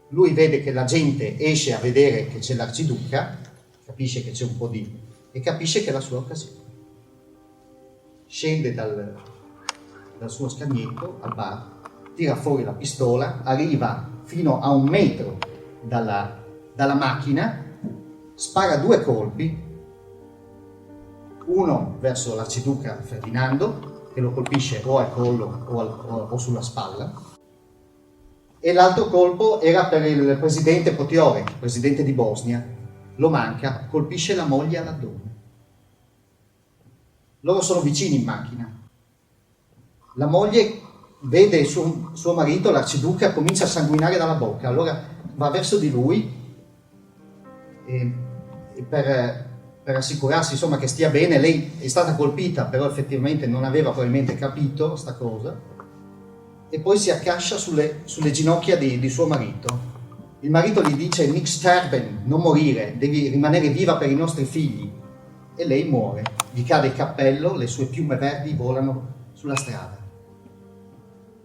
Lui vede che la gente esce a vedere che c'è l'arciduca, capisce che c'è un po' di... e capisce che è la sua occasione. Scende dal suo scagnetto al bar, tira fuori la pistola, arriva fino a 1 metro dalla macchina, spara 2 colpi, uno verso l'arciduca Ferdinando, che lo colpisce o al collo o sulla spalla, e l'altro colpo era per il presidente Potiore, presidente di Bosnia. Lo manca, colpisce la moglie all'addome. Loro sono vicini in macchina. La moglie vede suo marito, l'arciduca, comincia a sanguinare dalla bocca, allora va verso di lui e per assicurarsi insomma che stia bene. Lei è stata colpita, però effettivamente non aveva probabilmente capito sta cosa, e poi si accascia sulle ginocchia di suo marito. Il marito gli dice: "Nick sterben", non morire, devi rimanere viva per i nostri figli. E lei muore, gli cade il cappello, le sue piume verdi volano sulla strada.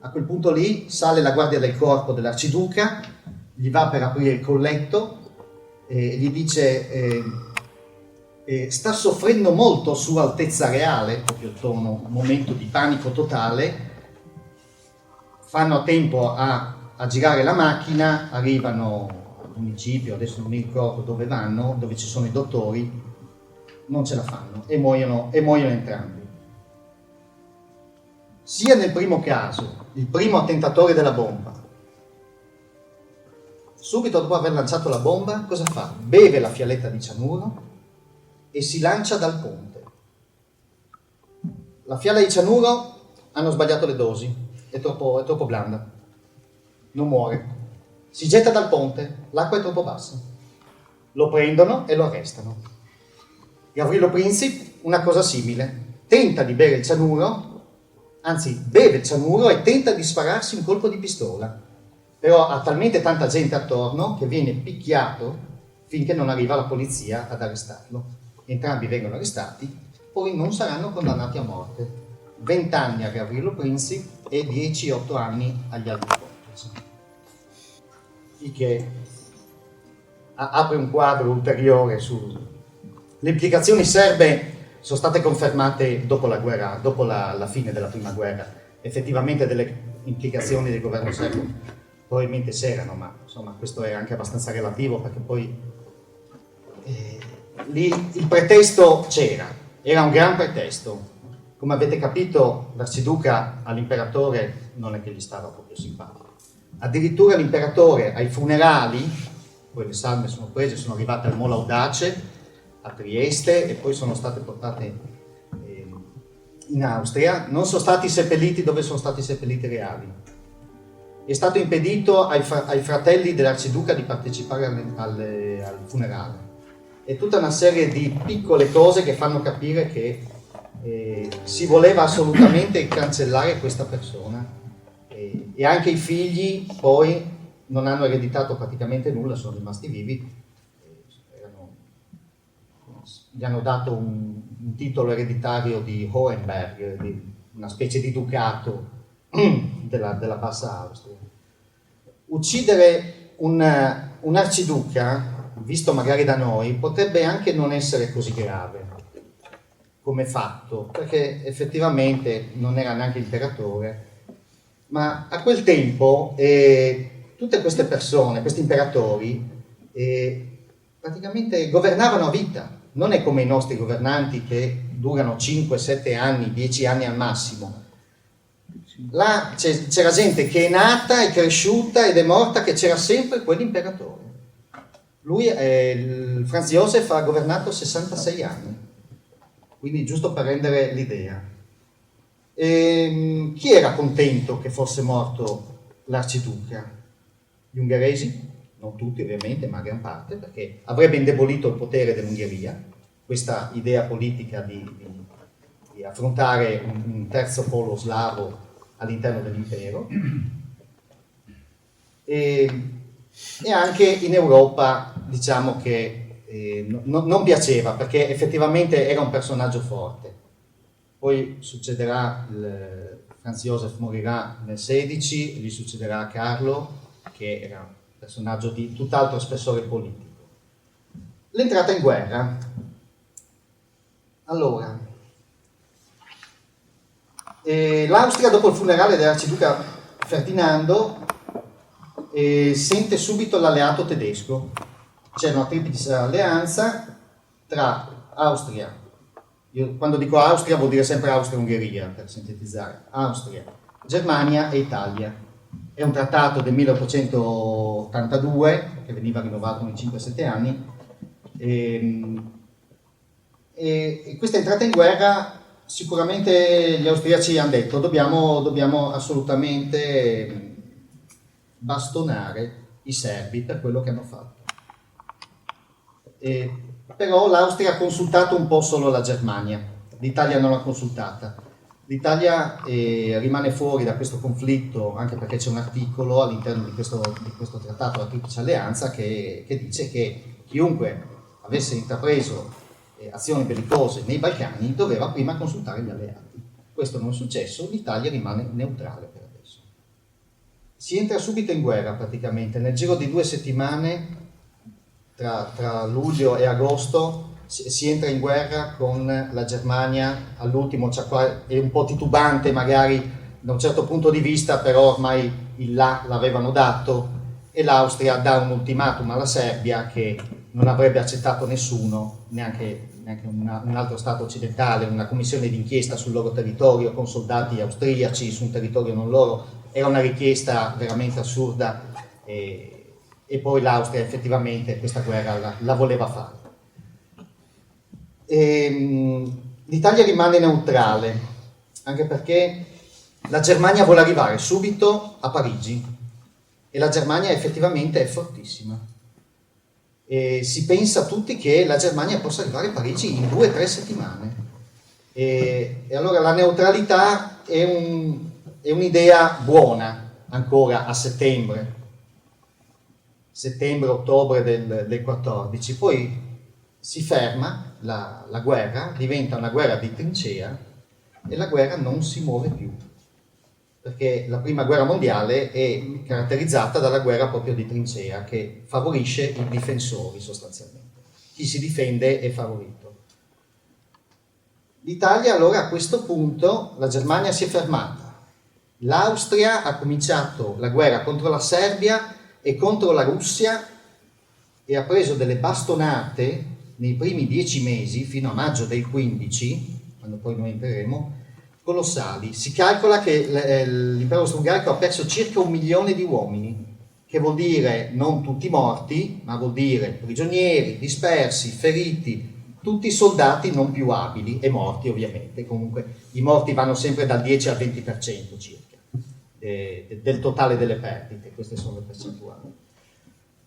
A quel punto lì sale la guardia del corpo dell'arciduca, gli va per aprire il colletto e gli dice: "Sta soffrendo molto Sua Altezza Reale", proprio tono, un momento di panico totale. Fanno a tempo a girare la macchina, arrivano al municipio, adesso non mi ricordo dove vanno, dove ci sono i dottori, non ce la fanno e muoiono entrambi. Sia nel primo caso, il primo attentatore della bomba, subito dopo aver lanciato la bomba, cosa fa? Beve la fialetta di cianuro e si lancia dal ponte. La fiala di cianuro, hanno sbagliato le dosi, è troppo blanda, non muore. Si getta dal ponte, l'acqua è troppo bassa. Lo prendono e lo arrestano. Gavrilo Princip, una cosa simile, tenta di bere il cianuro, anzi beve il cianuro e tenta di spararsi un colpo di pistola, però ha talmente tanta gente attorno che viene picchiato finché non arriva la polizia ad arrestarlo. Entrambi vengono arrestati, poi non saranno condannati a morte. 20 anni a Gavrilo Princip e 10-8 anni agli altri complici. Il che apre un quadro ulteriore su... Le implicazioni serbe sono state confermate dopo la guerra, dopo la fine della prima guerra. Effettivamente delle implicazioni del governo serbo probabilmente c'erano, ma insomma questo è anche abbastanza relativo, perché poi lì il pretesto c'era, era un gran pretesto. Come avete capito, l'arciduca all'imperatore non è che gli stava proprio simpatico. Addirittura l'imperatore ai funerali, poi le salme sono prese, sono arrivate al Molo Audace a Trieste e poi sono state portate in Austria, non sono stati seppelliti dove sono stati seppelliti i reali. È stato impedito ai fratelli dell'arciduca di partecipare al funerale. È tutta una serie di piccole cose che fanno capire che si voleva assolutamente cancellare questa persona, e anche i figli poi non hanno ereditato praticamente nulla, sono rimasti vivi. Gli hanno dato un titolo ereditario di Hohenberg, una specie di ducato della Bassa Austria. Uccidere un arciduca, visto magari da noi, potrebbe anche non essere così grave come fatto, perché effettivamente non era neanche imperatore, ma a quel tempo tutte queste persone, questi imperatori, praticamente governavano a vita. Non è come i nostri governanti che durano 5, 7 anni, 10 anni al massimo. Là c'era gente che è nata, è cresciuta ed è morta, che c'era sempre quell'imperatore. Lui, Franz Josef, ha governato 66 anni. Quindi giusto per rendere l'idea. Chi era contento che fosse morto l'arciduca? Gli ungheresi? Non tutti ovviamente, ma gran parte, perché avrebbe indebolito il potere dell'Ungheria, questa idea politica di affrontare un terzo polo slavo all'interno dell'impero. E anche in Europa, diciamo che non piaceva, perché effettivamente era un personaggio forte. Poi succederà Franz Josef morirà nel 16, gli succederà Carlo, che era un personaggio di tutt'altro spessore politico. L'entrata in guerra. Allora, l'Austria, dopo il funerale dell'arciduca Ferdinando, sente subito l'alleato tedesco. C'è una triplice alleanza tra Austria, io quando dico Austria vuol dire sempre Austria-Ungheria, per sintetizzare, Austria, Germania e Italia. È un trattato del 1882 che veniva rinnovato ogni 5-7 anni, e questa entrata in guerra sicuramente gli austriaci hanno detto dobbiamo assolutamente bastonare i serbi per quello che hanno fatto. Però l'Austria ha consultato un po' solo la Germania, l'Italia non l'ha consultata. L'Italia rimane fuori da questo conflitto anche perché c'è un articolo all'interno di questo trattato, la Triplice Alleanza, che dice che chiunque avesse intrapreso azioni bellicose nei Balcani doveva prima consultare gli alleati. Questo non è successo, l'Italia rimane neutrale per adesso. Si entra subito in guerra praticamente, nel giro di 2 settimane, tra luglio e agosto, si entra in guerra con la Germania. All'ultimo è un po' titubante magari da un certo punto di vista, però ormai il là l'avevano dato, e l'Austria dà un ultimatum alla Serbia che non avrebbe accettato nessuno, neanche un altro Stato occidentale, una commissione d'inchiesta sul loro territorio con soldati austriaci su un territorio non loro. Era una richiesta veramente assurda, e poi l'Austria effettivamente questa guerra la voleva fare. L'Italia rimane neutrale, anche perché la Germania vuole arrivare subito a Parigi, e la Germania effettivamente è fortissima. E si pensa tutti che la Germania possa arrivare a Parigi in 2-3 settimane. E allora la neutralità è un'idea buona ancora a settembre-ottobre del 14. Poi si ferma la guerra, diventa una guerra di trincea, e la guerra non si muove più, perché la prima guerra mondiale è caratterizzata dalla guerra proprio di trincea, che favorisce i difensori sostanzialmente. Chi si difende è favorito. L'Italia allora a questo punto, la Germania si è fermata, l'Austria ha cominciato la guerra contro la Serbia e contro la Russia, e ha preso delle bastonate nei primi 10 mesi, fino a maggio del 15, quando poi noi entreremo, colossali. Si calcola che l'impero austro-ungarico ha perso circa 1 milione di uomini, che vuol dire non tutti morti, ma vuol dire prigionieri, dispersi, feriti, tutti soldati non più abili, e morti ovviamente. Comunque i morti vanno sempre dal 10 al 20% circa del totale delle perdite, queste sono le percentuali.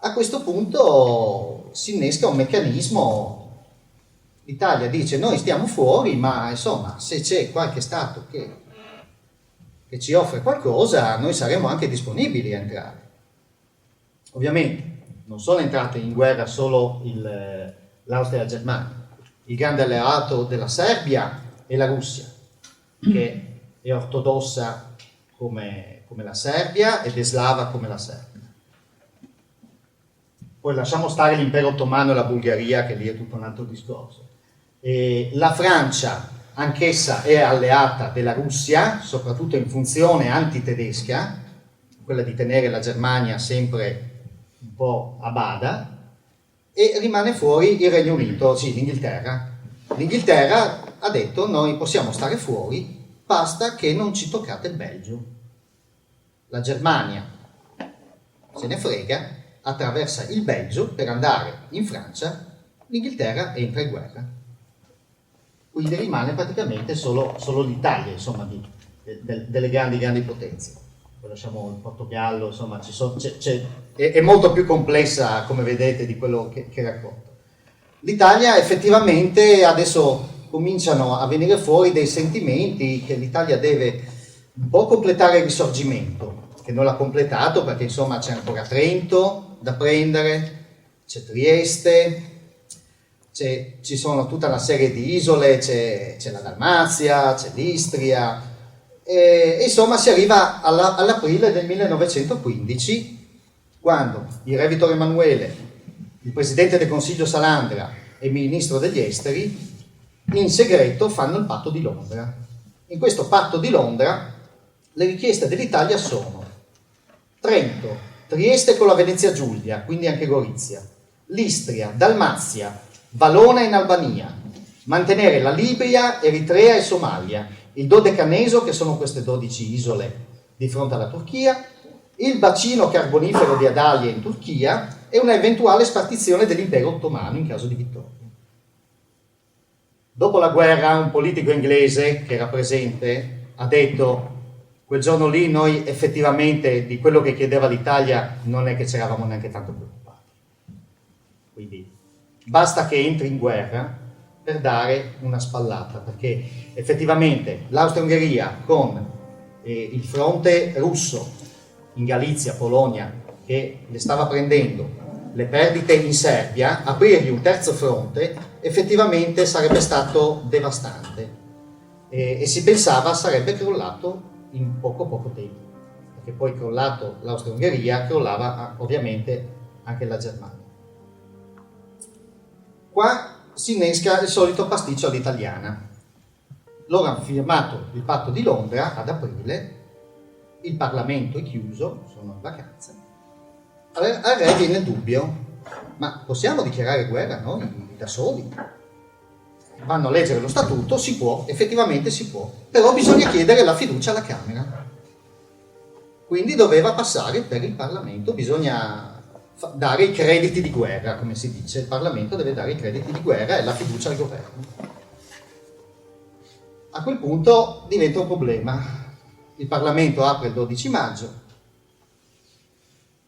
A questo punto si innesca un meccanismo. L'Italia dice noi stiamo fuori, ma insomma se c'è qualche Stato che ci offre qualcosa, noi saremo anche disponibili a entrare. Ovviamente non sono entrate in guerra solo l'Austria e la Germania. Il grande alleato della Serbia è la Russia, che è ortodossa come la Serbia ed è slava come la Serbia. Poi lasciamo stare l'impero ottomano e la Bulgaria, che lì è tutto un altro discorso. La Francia anch'essa è alleata della Russia, soprattutto in funzione antitedesca, quella di tenere la Germania sempre un po' a bada, e rimane fuori il Regno Unito, sì, l'Inghilterra. L'Inghilterra ha detto noi possiamo stare fuori, basta che non ci toccate il Belgio. La Germania se ne frega, attraversa il Belgio per andare in Francia, l'Inghilterra entra in guerra. Quindi rimane praticamente solo l'Italia, insomma, delle grandi potenze. Poi lasciamo il Portogallo, insomma, è molto più complessa, come vedete, di quello che racconto. L'Italia effettivamente adesso cominciano a venire fuori dei sentimenti che l'Italia deve un po' completare il risorgimento, che non l'ha completato perché insomma c'è ancora Trento da prendere, c'è Trieste, ci sono tutta una serie di isole, c'è la Dalmazia, c'è l'Istria, Insomma, si arriva all'aprile del 1915, quando il re Vittorio Emanuele, il presidente del Consiglio Salandra e il ministro degli esteri in segreto fanno il patto di Londra. In questo patto di Londra le richieste dell'Italia sono Trento, Trieste con la Venezia Giulia, quindi anche Gorizia, l'Istria, Dalmazia, Valona in Albania, mantenere la Libia, Eritrea e Somalia, il Dodecaneso, che sono queste 12 isole di fronte alla Turchia, il bacino carbonifero di Adalia in Turchia e una eventuale spartizione dell'impero ottomano in caso di vittoria. Dopo la guerra un politico inglese che era presente ha detto: quel giorno lì noi effettivamente di quello che chiedeva l'Italia non è che ci eravamo neanche tanto preoccupati. Quindi basta che entri in guerra per dare una spallata, perché effettivamente l'Austria-Ungheria con il fronte russo in Galizia, Polonia, che le stava prendendo, le perdite in Serbia, aprirgli un terzo fronte effettivamente sarebbe stato devastante e si pensava sarebbe crollato in poco tempo, perché poi crollato l'Austria-Ungheria crollava ovviamente anche la Germania. Qua si innesca il solito pasticcio all'italiana. Loro hanno firmato il patto di Londra ad aprile, il Parlamento è chiuso, sono in vacanza. Al re viene il dubbio: ma possiamo dichiarare guerra noi da soli? Vanno a leggere lo statuto, si può, effettivamente si può, però bisogna chiedere la fiducia alla Camera. Quindi doveva passare per il Parlamento, bisogna dare i crediti di guerra, come si dice, il Parlamento deve dare i crediti di guerra e la fiducia al governo. A quel punto diventa un problema. Il Parlamento apre il 12 maggio,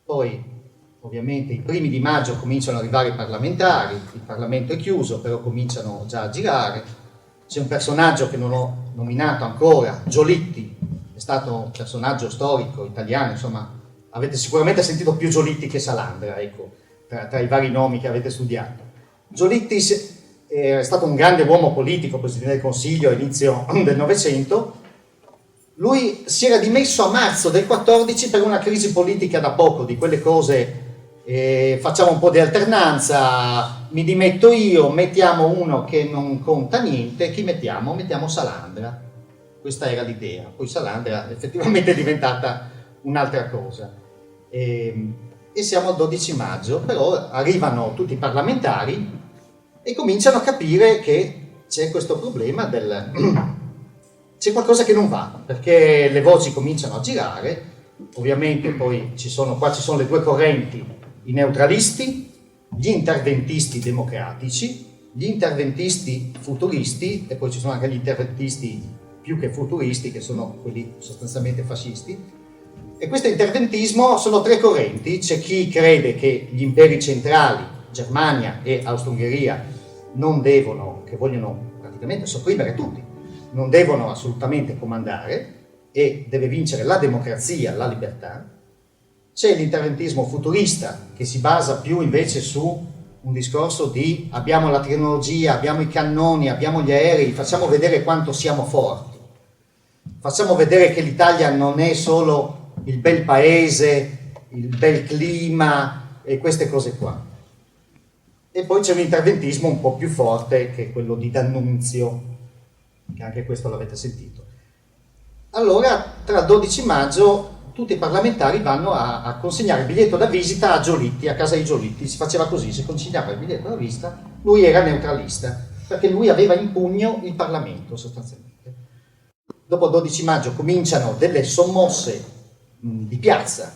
poi ovviamente i primi di maggio cominciano ad arrivare i parlamentari, il Parlamento è chiuso, però cominciano già a girare. C'è un personaggio che non ho nominato ancora, Giolitti, è stato un personaggio storico italiano, insomma, avete sicuramente sentito più Giolitti che Salandra, ecco, tra i vari nomi che avete studiato. Giolitti è stato un grande uomo politico, presidente del Consiglio all'inizio del Novecento. Lui si era dimesso a marzo del 14 per una crisi politica da poco, di quelle cose, facciamo un po' di alternanza, mi dimetto io, mettiamo uno che non conta niente, chi mettiamo? Mettiamo Salandra. Questa era l'idea, poi Salandra effettivamente è diventata un'altra cosa. E siamo al 12 maggio, però arrivano tutti i parlamentari e cominciano a capire che c'è questo problema c'è qualcosa che non va, perché le voci cominciano a girare, ovviamente poi qua ci sono le due correnti, i neutralisti, gli interventisti democratici, gli interventisti futuristi, e poi ci sono anche gli interventisti più che futuristi, che sono quelli sostanzialmente fascisti. E questo interventismo sono tre correnti: c'è chi crede che gli imperi centrali, Germania e Austria-Ungheria, che vogliono praticamente sopprimere tutti, non devono assolutamente comandare e deve vincere la democrazia, la libertà. C'è l'interventismo futurista che si basa più invece su un discorso di abbiamo la tecnologia, abbiamo i cannoni, abbiamo gli aerei, facciamo vedere quanto siamo forti, facciamo vedere che l'Italia non è solo il bel paese, il bel clima e queste cose qua. E poi c'è un interventismo un po' più forte che è quello di D'Annunzio, che anche questo l'avete sentito. Allora, tra il 12 maggio tutti i parlamentari vanno a consegnare il biglietto da visita a Giolitti, a casa di Giolitti. Si faceva così, si consegnava il biglietto da visita, lui era neutralista, perché lui aveva in pugno il Parlamento sostanzialmente. Dopo il 12 maggio cominciano delle sommosse di piazza,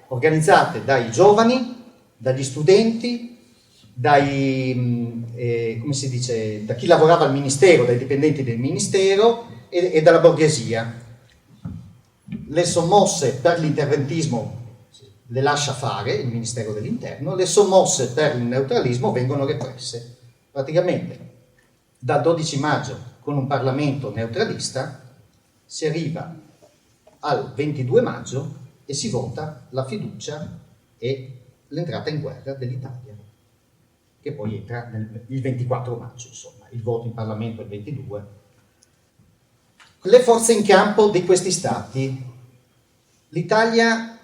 organizzate dai giovani, dagli studenti, da chi lavorava al ministero, dai dipendenti del ministero e dalla borghesia. Le sommosse per l'interventismo le lascia fare il Ministero dell'Interno, le sommosse per il neutralismo vengono represse. Praticamente dal 12 maggio con un Parlamento neutralista si arriva al 22 maggio e si vota la fiducia e l'entrata in guerra dell'Italia, che poi entra il 24 maggio, insomma, il voto in Parlamento è il 22. Le forze in campo di questi stati. L'Italia